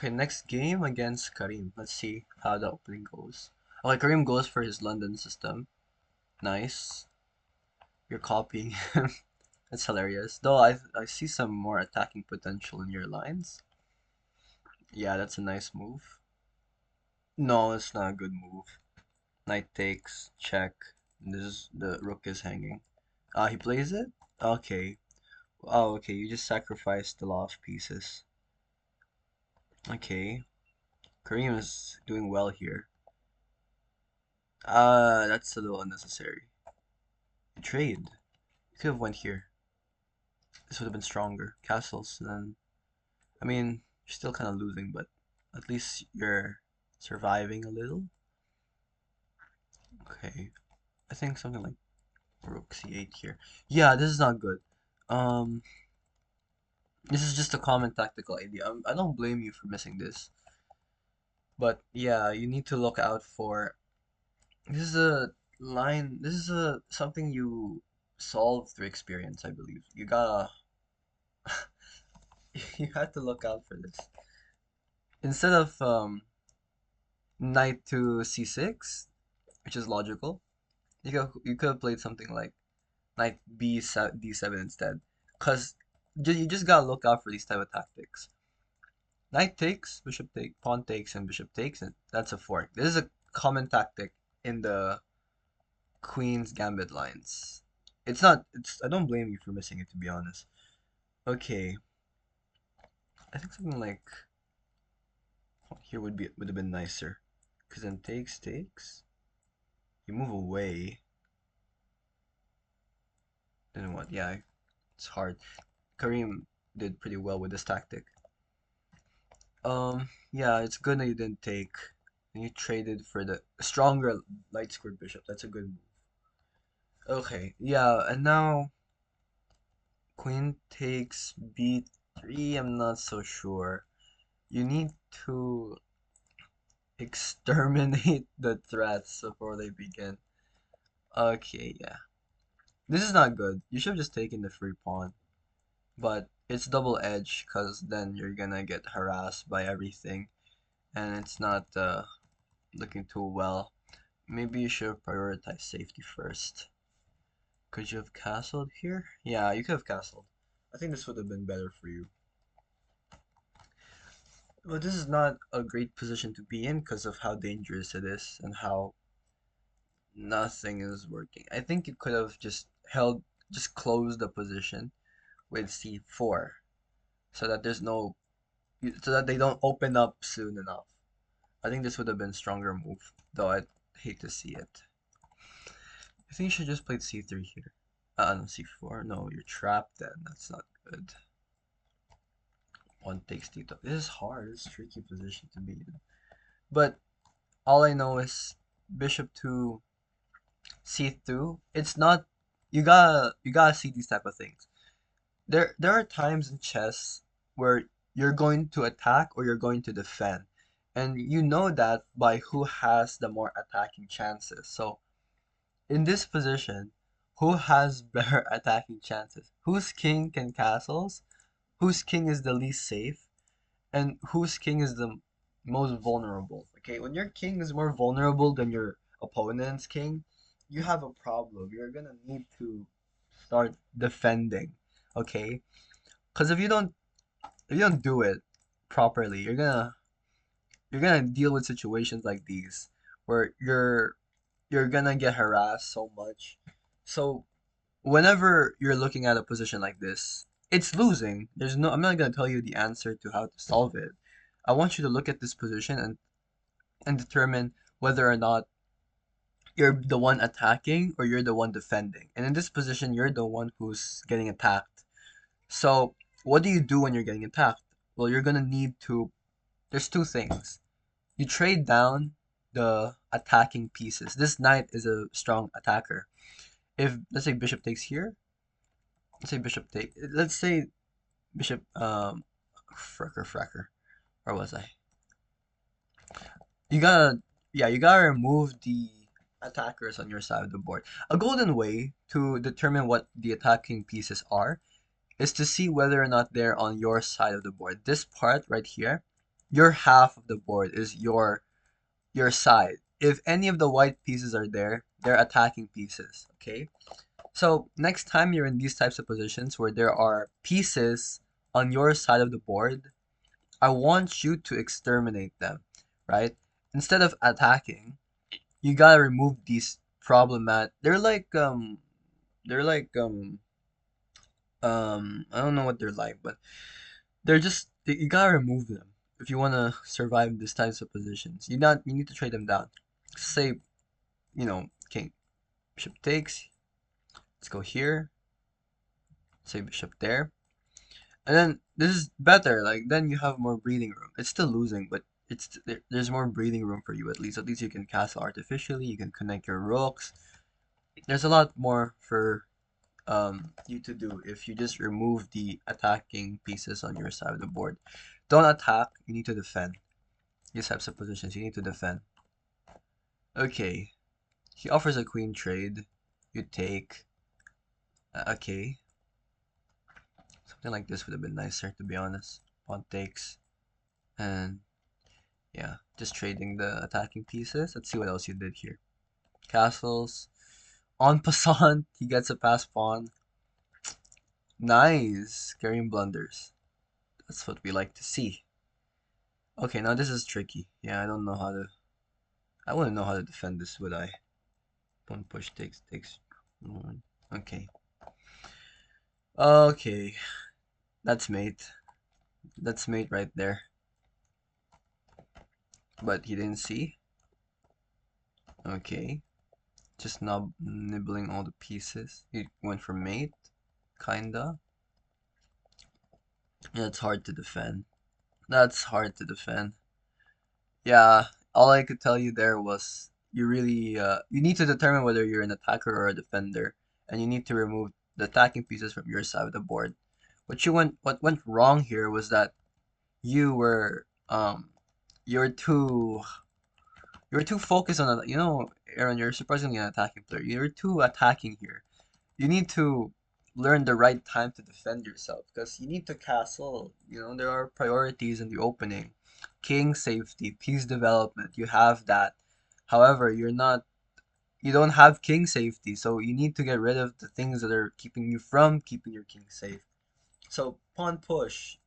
Okay, next game against Karim. Let's see how the opening goes. Okay, Karim goes for his London system. Nice. You're copying him. That's hilarious. Though I see some more attacking potential in your lines. Yeah, that's a nice move. No, it's not a good move. Knight takes, check. This is the rook is hanging. He plays it? Okay. Oh, okay, you just sacrificed the lot of pieces. Okay. Kareem is doing well here. That's a little unnecessary. You trade. You could have went here. This would have been stronger. Castles, then I mean, you're still kind of losing, but at least you're surviving a little. Okay. I think something like rook c8 here. Yeah, this is not good. Um, this is just a common tactical idea. I don't blame you for missing this. But yeah, you need to look out for. This is a line. This is a something you solve through experience, I believe. You gotta. You had to look out for this. Instead of knight to c6, which is logical, you could have played something like knight b7 d7 instead, cause you just gotta look out for these type of tactics. Knight takes, bishop takes, pawn takes, and bishop takes, and that's a fork. This is a common tactic in the Queen's Gambit lines. It's not. It's. I don't blame you for missing it, to be honest. Okay, I think something like here would have been nicer, cause then takes. You move away. Then what? Yeah, it's hard. Kareem did pretty well with this tactic. Yeah, it's good that you didn't take. And you traded for the stronger light squared bishop. That's a good move. Okay, yeah, and now queen takes b3. I'm not so sure. You need to exterminate the threats before they begin. Okay, yeah. This is not good. You should have just taken the free pawn. But it's double edged because then you're gonna get harassed by everything. And it's not looking too well. Maybe you should prioritize safety first. Could you have castled here? Yeah, you could have castled. I think this would have been better for you. But this is not a great position to be in because of how dangerous it is and how nothing is working. I think you could have just closed the position with c4 so that there's no, so that they don't open up soon enough. I think this would have been a stronger move, though I'd hate to see it. I think you should just play c3 here. No, c4. No, you're trapped then. That's not good. One takes d2. This is hard. This is a tricky position to be in. But all I know is bishop to c2. It's not. You gotta see these type of things. There are times in chess where you're going to attack or you're going to defend, and you know that by who has the more attacking chances. So in this position, who has better attacking chances? Whose king can castles? Whose king is the least safe? And whose king is the most vulnerable? Okay, when your king is more vulnerable than your opponent's king, you have a problem. You're gonna need to start defending. Okay, because if you don't do it properly, you're gonna deal with situations like these where you're gonna get harassed so much. So whenever you're looking at a position like this, it's losing. I'm not gonna tell you the answer to how to solve it. I want you to look at this position and determine whether or not you're the one attacking or you're the one defending. And in this position, you're the one who's getting attacked. So what do you do when you're getting attacked? Well, you're gonna need to. There's two things. You trade down the attacking pieces. This knight is a strong attacker. If let's say bishop takes here, let's say bishop take. Let's say bishop fracker. Where was I? You gotta you gotta remove the attackers on your side of the board. A golden way to determine what the attacking pieces are is to see whether or not they're on your side of the board. This part right here, your half of the board is your side. If any of the white pieces are there, they're attacking pieces. Okay. So next time you're in these types of positions where there are pieces on your side of the board, I want you to exterminate them, right? Instead of attacking, you gotta remove these problematic. They're like I don't know what they're like, but they're just you gotta remove them if you wanna survive these types of positions. You need to trade them down. Say, king bishop takes. Let's go here. Say bishop there. And then this is better. Like then you have more breathing room. It's still losing, but there's more breathing room for you at least. At least you can castle artificially. You can connect your rooks. There's a lot more for you to do if you just remove the attacking pieces on your side of the board. Don't attack. You need to defend. These types of positions you need to defend. Okay. He offers a queen trade. You take. Okay. Something like this would have been nicer, to be honest. Pawn takes. And yeah, just trading the attacking pieces. Let's see what else you did here. Castles. En passant, he gets a pass pawn. Nice. Carrying blunders. That's what we like to see. Okay, now this is tricky. Yeah, I don't know how to... I wouldn't know how to defend this, would I? Pawn push takes... Okay. Okay. That's mate. That's mate right there. But he didn't see. Okay. Just nibbling all the pieces. He went for mate. Kinda. Yeah, it's hard to defend. That's hard to defend. Yeah, all I could tell you there was you need to determine whether you're an attacker or a defender, and you need to remove the attacking pieces from your side of the board. What went wrong here was that you were you're too you're too focused on Aaron, you're surprisingly an attacking player. You're too attacking here. You need to learn the right time to defend yourself because you need to castle. There are priorities in the opening. King safety, piece development, you have that. However, you don't have king safety, so you need to get rid of the things that are keeping you from keeping your king safe. So pawn push,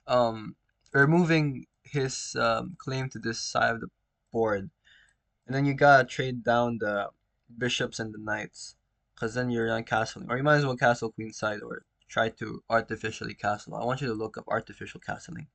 um removing his claim to this side of the board. And then you gotta trade down the bishops and the knights. Because then you're not castling. Or you might as well castle queenside or try to artificially castle. I want you to look up artificial castling.